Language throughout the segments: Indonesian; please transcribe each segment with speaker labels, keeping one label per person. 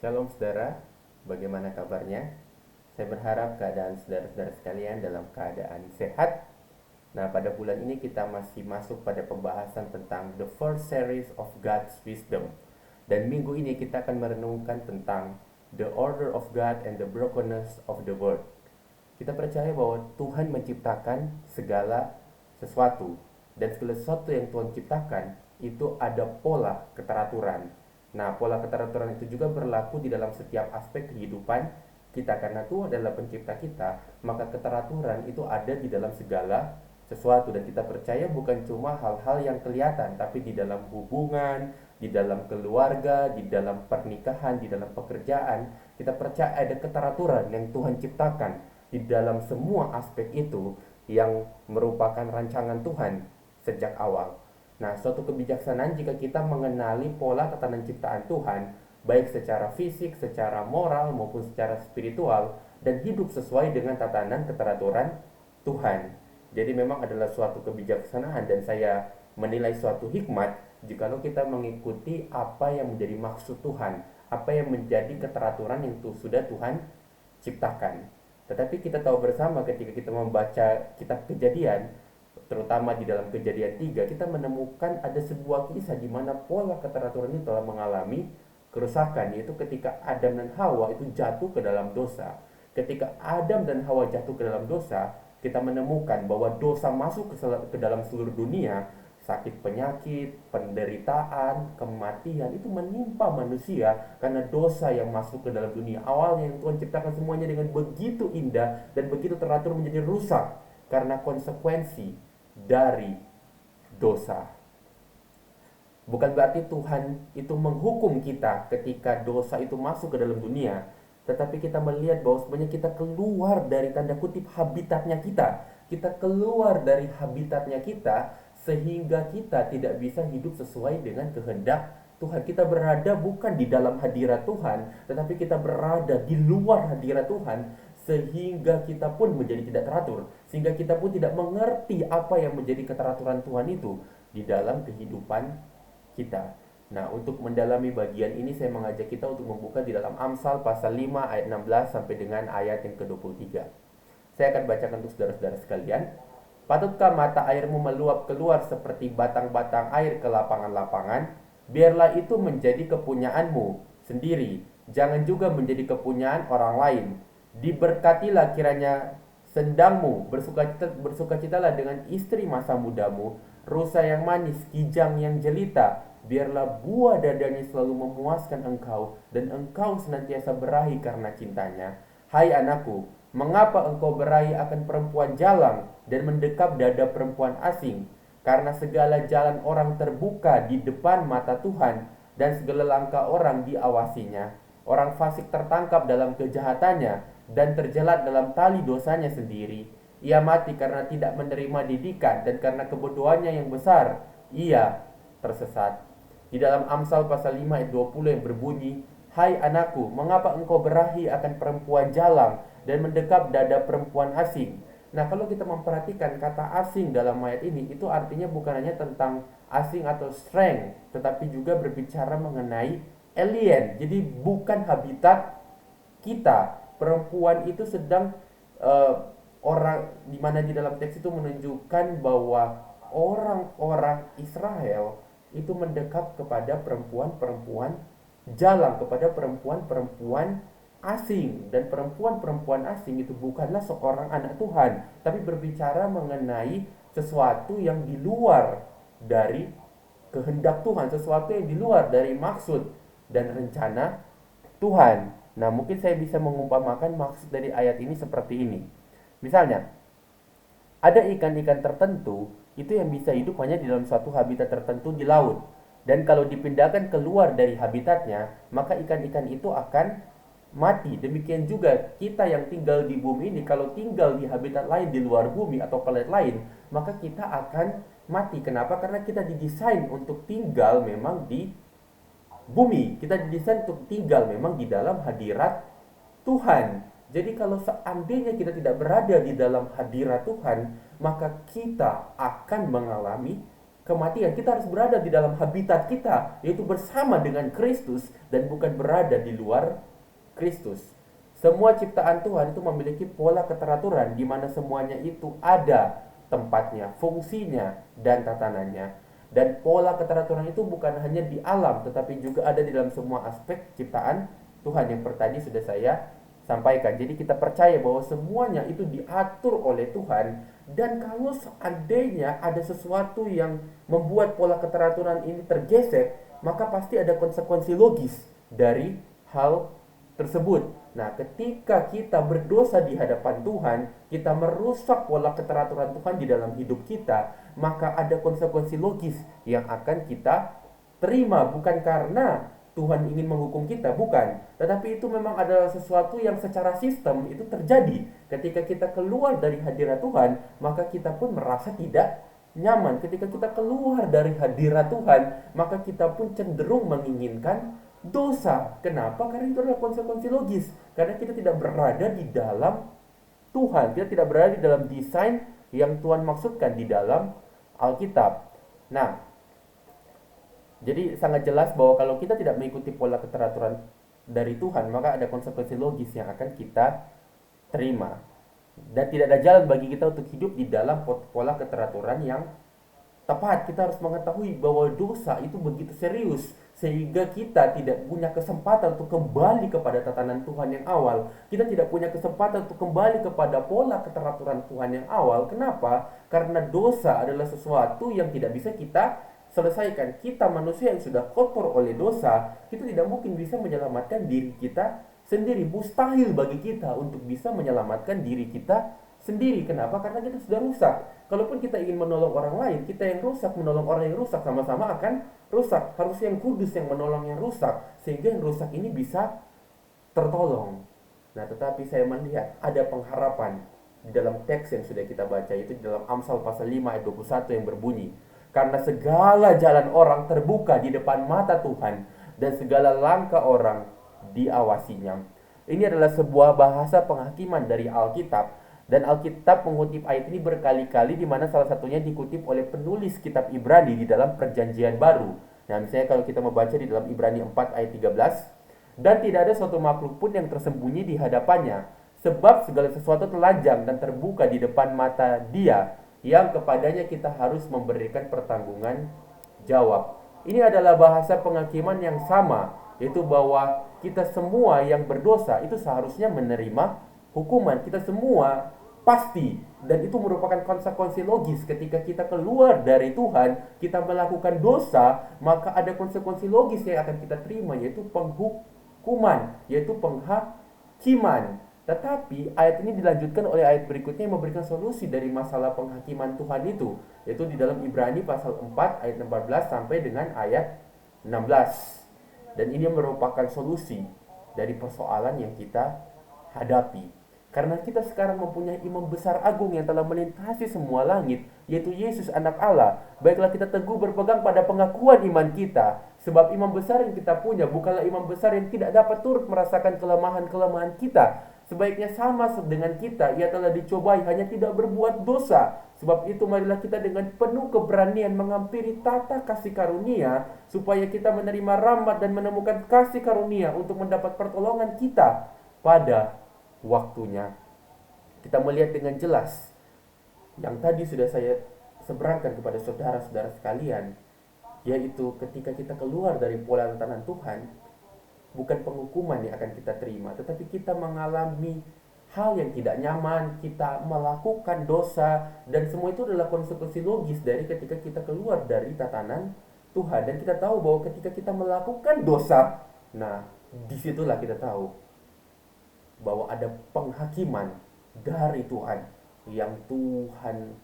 Speaker 1: Shalom saudara, bagaimana kabarnya? Saya berharap keadaan saudara-saudara sekalian dalam keadaan sehat. Nah, pada bulan ini kita masih masuk pada pembahasan tentang The First Series of God's Wisdom. Dan minggu ini kita akan merenungkan tentang The Order of God and the Brokenness of the World. Kita percaya bahwa Tuhan menciptakan segala sesuatu, dan segala sesuatu yang Tuhan ciptakan itu ada pola keteraturan. Nah, pola keteraturan itu juga berlaku di dalam setiap aspek kehidupan kita. Karena Tuhan adalah pencipta kita, maka keteraturan itu ada di dalam segala sesuatu. Dan kita percaya bukan cuma hal-hal yang kelihatan, tapi di dalam hubungan, di dalam keluarga, di dalam pernikahan, di dalam pekerjaan, kita percaya ada keteraturan yang Tuhan ciptakan di dalam semua aspek itu, yang merupakan rancangan Tuhan sejak awal. Nah, suatu kebijaksanaan jika kita mengenali pola tatanan ciptaan Tuhan, baik secara fisik, secara moral, maupun secara spiritual, dan hidup sesuai dengan tatanan keteraturan Tuhan. Jadi memang adalah suatu kebijaksanaan, dan saya menilai suatu hikmat jikalau kita mengikuti apa yang menjadi maksud Tuhan, apa yang menjadi keteraturan yang sudah Tuhan ciptakan. Tetapi kita tahu bersama ketika kita membaca kitab Kejadian, terutama di dalam Kejadian 3, kita menemukan ada sebuah kisah di mana pola keteraturan itu telah mengalami kerusakan, yaitu ketika Adam dan Hawa itu jatuh ke dalam dosa. Ketika Adam dan Hawa jatuh ke dalam dosa, kita menemukan bahwa dosa masuk ke dalam seluruh dunia. Sakit penyakit, penderitaan, kematian itu menimpa manusia karena dosa yang masuk ke dalam dunia. Awalnya yang Tuhan ciptakan semuanya dengan begitu indah dan begitu teratur menjadi rusak karena konsekuensi dari dosa. Bukan berarti Tuhan itu menghukum kita ketika dosa itu masuk ke dalam dunia, tetapi kita melihat bahwa sebenarnya kita keluar dari tanda kutip habitatnya kita. Kita keluar dari habitatnya kita, sehingga kita tidak bisa hidup sesuai dengan kehendak Tuhan. Kita berada bukan di dalam hadirat Tuhan, tetapi kita berada di luar hadirat Tuhan, sehingga kita pun menjadi tidak teratur, sehingga kita pun tidak mengerti apa yang menjadi keteraturan Tuhan itu di dalam kehidupan kita. Nah, untuk mendalami bagian ini saya mengajak kita untuk membuka di dalam Amsal pasal 5 ayat 16 sampai dengan ayat yang ke-23. Saya akan bacakan untuk saudara-saudara sekalian. Patutkah mata airmu meluap keluar seperti batang-batang air ke lapangan-lapangan? Biarlah itu menjadi kepunyaanmu sendiri, jangan juga menjadi kepunyaan orang lain. Diberkatilah kiranya sendangmu, bersukacitalah dengan istri masa mudamu, rusa yang manis, kijang yang jelita. Biarlah buah dadanya selalu memuaskan engkau, dan engkau senantiasa berahi karena cintanya. Hai anakku, mengapa engkau berahi akan perempuan jalang dan mendekap dada perempuan asing? Karena segala jalan orang terbuka di depan mata Tuhan, dan segala langkah orang diawasinya. Orang fasik tertangkap dalam kejahatannya dan terjelat dalam tali dosanya sendiri. Ia mati karena tidak menerima didikan, dan karena kebodohannya yang besar ia tersesat. Di dalam Amsal pasal 5 ayat 20 yang berbunyi, hai anakku, mengapa engkau berahi akan perempuan jalang dan mendekap dada perempuan asing? Nah, kalau kita memperhatikan kata asing dalam ayat ini, itu artinya bukan hanya tentang asing atau strange, tetapi juga berbicara mengenai alien. Jadi bukan habitat kita. Perempuan itu sedang orang, di mana di dalam teks itu menunjukkan bahwa orang-orang Israel itu mendekat kepada perempuan-perempuan jalang, kepada perempuan-perempuan asing. Dan perempuan-perempuan asing itu bukanlah seorang anak Tuhan, tapi berbicara mengenai sesuatu yang di luar dari kehendak Tuhan, sesuatu yang di luar dari maksud dan rencana Tuhan. Nah, mungkin saya bisa mengumpamakan maksud dari ayat ini seperti ini. Misalnya, ada ikan-ikan tertentu itu yang bisa hidup hanya di dalam suatu habitat tertentu di laut. Dan kalau dipindahkan keluar dari habitatnya, maka ikan-ikan itu akan mati. Demikian juga kita yang tinggal di bumi ini, kalau tinggal di habitat lain di luar bumi atau planet lain, maka kita akan mati. Kenapa? Karena kita didesain untuk tinggal memang di bumi. Kita didesain untuk tinggal memang di dalam hadirat Tuhan. Jadi kalau seandainya kita tidak berada di dalam hadirat Tuhan, maka kita akan mengalami kematian. Kita harus berada di dalam habitat kita, yaitu bersama dengan Kristus dan bukan berada di luar Kristus. Semua ciptaan Tuhan itu memiliki pola keteraturan di mana semuanya itu ada tempatnya, fungsinya, dan tatanannya. Dan pola keteraturan itu bukan hanya di alam, tetapi juga ada di dalam semua aspek ciptaan Tuhan yang tadi sudah saya sampaikan. Jadi kita percaya bahwa semuanya itu diatur oleh Tuhan. Dan kalau seandainya ada sesuatu yang membuat pola keteraturan ini tergeser, maka pasti ada konsekuensi logis dari hal tersebut. Nah, ketika kita berdosa di hadapan Tuhan, kita merusak pola keteraturan Tuhan di dalam hidup kita, maka ada konsekuensi logis yang akan kita terima. Bukan karena Tuhan ingin menghukum kita, bukan. Tetapi itu memang adalah sesuatu yang secara sistem itu terjadi. Ketika kita keluar dari hadirat Tuhan, maka kita pun merasa tidak nyaman. Ketika kita keluar dari hadirat Tuhan, maka kita pun cenderung menginginkan dosa. Kenapa? Karena itu adalah konsekuensi logis. Karena kita tidak berada di dalam Tuhan. Kita tidak berada di dalam desain yang Tuhan maksudkan di dalam Alkitab. Nah, jadi sangat jelas bahwa kalau kita tidak mengikuti pola keteraturan dari Tuhan, maka ada konsekuensi logis yang akan kita terima. Dan tidak ada jalan bagi kita untuk hidup di dalam pola keteraturan yang tepat. Kita harus mengetahui bahwa dosa itu begitu serius, sehingga kita tidak punya kesempatan untuk kembali kepada tatanan Tuhan yang awal. Kita tidak punya kesempatan untuk kembali kepada pola keteraturan Tuhan yang awal. Kenapa? Karena dosa adalah sesuatu yang tidak bisa kita selesaikan. Kita manusia yang sudah kotor oleh dosa, kita tidak mungkin bisa menyelamatkan diri kita sendiri. Mustahil bagi kita untuk bisa menyelamatkan diri kita sendiri. Kenapa? Karena kita sudah rusak. Kalaupun kita ingin menolong orang lain, kita yang rusak menolong orang yang rusak, sama-sama akan rusak. Harus yang kudus yang menolong yang rusak, sehingga yang rusak ini bisa tertolong. Nah, tetapi saya melihat ada pengharapan di dalam teks yang sudah kita baca, itu di dalam Amsal pasal 5 ayat 21 yang berbunyi, karena segala jalan orang terbuka di depan mata Tuhan, dan segala langkah orang diawasinya. Ini adalah sebuah bahasa penghakiman dari Alkitab. Dan Alkitab mengutip ayat ini berkali-kali, di mana salah satunya dikutip oleh penulis kitab Ibrani di dalam Perjanjian Baru. Nah, misalnya kalau kita membaca di dalam Ibrani 4 ayat 13, dan tidak ada suatu makhluk pun yang tersembunyi di hadapannya, sebab segala sesuatu telanjang dan terbuka di depan mata Dia, yang kepadanya kita harus memberikan pertanggungan jawab. Ini adalah bahasa penghakiman yang sama, yaitu bahwa kita semua yang berdosa itu seharusnya menerima hukuman. Kita semua pasti, dan itu merupakan konsekuensi logis. Ketika kita keluar dari Tuhan, kita melakukan dosa, maka ada konsekuensi logis yang akan kita terima, yaitu penghukuman, yaitu penghakiman. Tetapi ayat ini dilanjutkan oleh ayat berikutnya yang memberikan solusi dari masalah penghakiman Tuhan itu, yaitu di dalam Ibrani pasal 4 ayat 14 sampai dengan ayat 16. Dan ini merupakan solusi dari persoalan yang kita hadapi. Karena kita sekarang mempunyai imam besar agung yang telah melintasi semua langit, yaitu Yesus anak Allah. Baiklah kita teguh berpegang pada pengakuan iman kita, sebab imam besar yang kita punya bukanlah imam besar yang tidak dapat turut merasakan kelemahan-kelemahan kita. Sebaiknya sama dengan kita, ia telah dicobai, hanya tidak berbuat dosa. Sebab itu marilah kita dengan penuh keberanian menghampiri tata kasih karunia, supaya kita menerima rahmat dan menemukan kasih karunia untuk mendapat pertolongan kita pada waktunya. Kita melihat dengan jelas yang tadi sudah saya seberangkan kepada saudara-saudara sekalian, yaitu ketika kita keluar dari pola tatanan Tuhan, bukan penghukuman yang akan kita terima, tetapi kita mengalami hal yang tidak nyaman, kita melakukan dosa, dan semua itu adalah konsekuensi logis dari ketika kita keluar dari tatanan Tuhan. Dan kita tahu bahwa ketika kita melakukan dosa, nah disitulah kita tahu bahwa ada penghakiman dari Tuhan yang Tuhan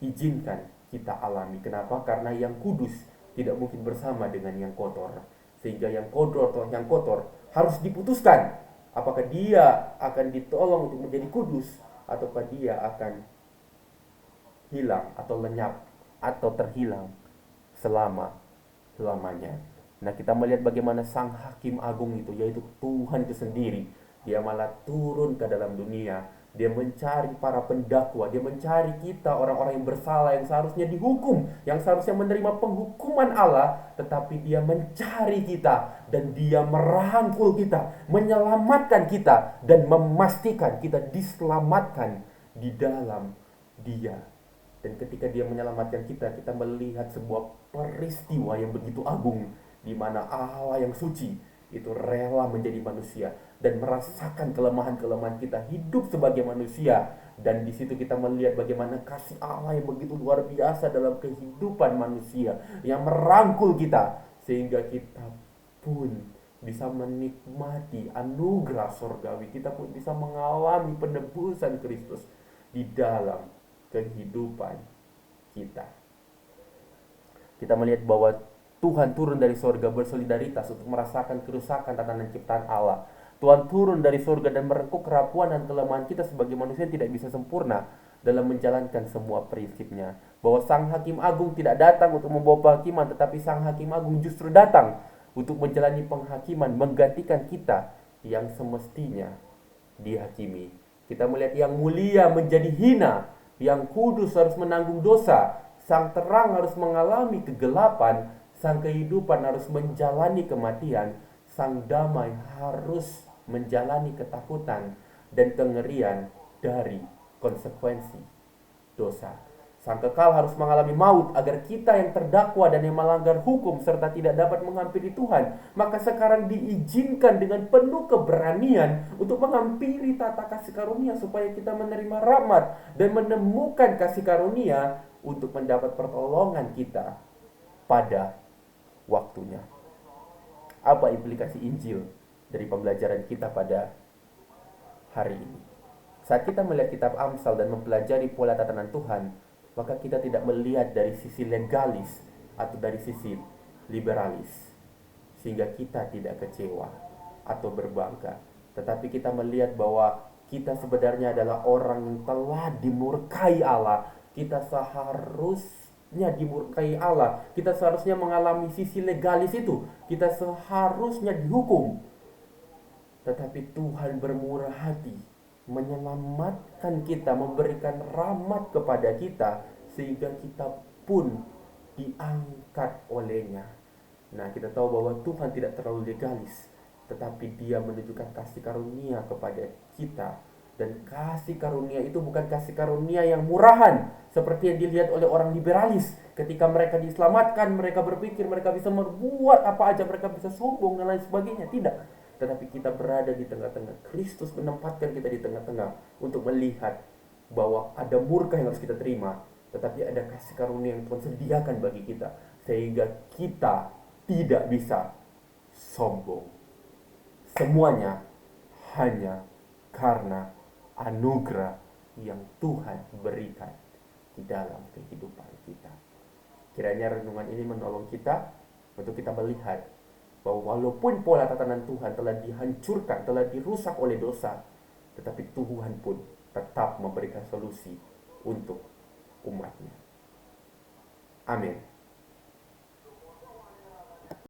Speaker 1: izinkan kita alami. Kenapa? Karena yang kudus tidak mungkin bersama dengan yang kotor. Sehingga yang kotor atau yang kotor harus diputuskan. Apakah dia akan ditolong untuk menjadi kudus, ataukah dia akan hilang atau lenyap atau terhilang selama-lamanya. Nah, kita melihat bagaimana sang hakim agung itu, yaitu Tuhan itu sendiri, dia malah turun ke dalam dunia Dia mencari para pendakwa, dia mencari kita orang-orang yang bersalah, yang seharusnya dihukum, yang seharusnya menerima penghukuman Allah, tetapi dia mencari kita dan dia merangkul kita, menyelamatkan kita dan memastikan kita diselamatkan di dalam dia. Dan ketika dia menyelamatkan kita, kita melihat sebuah peristiwa yang begitu agung, di mana Allah yang suci itu rela menjadi manusia dan merasakan kelemahan-kelemahan kita hidup sebagai manusia. Dan di situ kita melihat bagaimana kasih Allah yang begitu luar biasa dalam kehidupan manusia, yang merangkul kita sehingga kita pun bisa menikmati anugerah surgawi. Kita pun bisa mengalami penebusan Kristus di dalam kehidupan kita. Kita melihat bahwa Tuhan turun dari surga bersolidaritas untuk merasakan kerusakan tatanan ciptaan Allah. Tuhan turun dari surga dan merengkuh kerapuan dan kelemahan kita sebagai manusia yang tidak bisa sempurna dalam menjalankan semua prinsipnya. Bahwa Sang Hakim Agung tidak datang untuk membawa penghakiman, tetapi Sang Hakim Agung justru datang untuk menjalani penghakiman, menggantikan kita yang semestinya dihakimi. Kita melihat yang mulia menjadi hina, yang kudus harus menanggung dosa, sang terang harus mengalami kegelapan, sang kehidupan harus menjalani kematian, sang damai harus menjalani ketakutan dan kengerian dari konsekuensi dosa. Sang kekal harus mengalami maut agar kita yang terdakwa dan yang melanggar hukum serta tidak dapat menghampiri Tuhan, maka sekarang diizinkan dengan penuh keberanian untuk menghampiri tata kasih karunia supaya kita menerima rahmat dan menemukan kasih karunia untuk mendapat pertolongan kita pada waktunya. Apa implikasi Injil dari pembelajaran kita pada hari ini? Saat kita melihat kitab Amsal dan mempelajari pola tatanan Tuhan, maka kita tidak melihat dari sisi legalis atau dari sisi liberalis, sehingga kita tidak kecewa atau berbangga, tetapi kita melihat bahwa kita sebenarnya adalah orang yang telah dimurkai Allah. Kita seharusnya dimurkai Allah, kita seharusnya mengalami sisi legalis itu, kita seharusnya dihukum, tetapi Tuhan bermurah hati menyelamatkan kita, memberikan rahmat kepada kita, sehingga kita pun diangkat olehnya. Nah, kita tahu bahwa Tuhan tidak terlalu legalis, tetapi Dia menunjukkan kasih karunia kepada kita. Dan kasih karunia itu bukan kasih karunia yang murahan, seperti yang dilihat oleh orang liberalis. Ketika mereka diselamatkan, mereka berpikir mereka bisa berbuat apa aja, mereka bisa sombong dan lain sebagainya. Tidak, tetapi kita berada di tengah-tengah. Kristus menempatkan kita di tengah-tengah untuk melihat bahwa ada murka yang harus kita terima, tetapi ada kasih karunia yang Tuhan sediakan bagi kita, sehingga kita tidak bisa sombong. Semuanya hanya karena anugerah yang Tuhan berikan di dalam kehidupan kita. Kiranya renungan ini menolong kita untuk kita melihat bahwa walaupun pola tatanan Tuhan telah dihancurkan, telah dirusak oleh dosa, tetapi Tuhan pun tetap memberikan solusi untuk umatnya. Amin.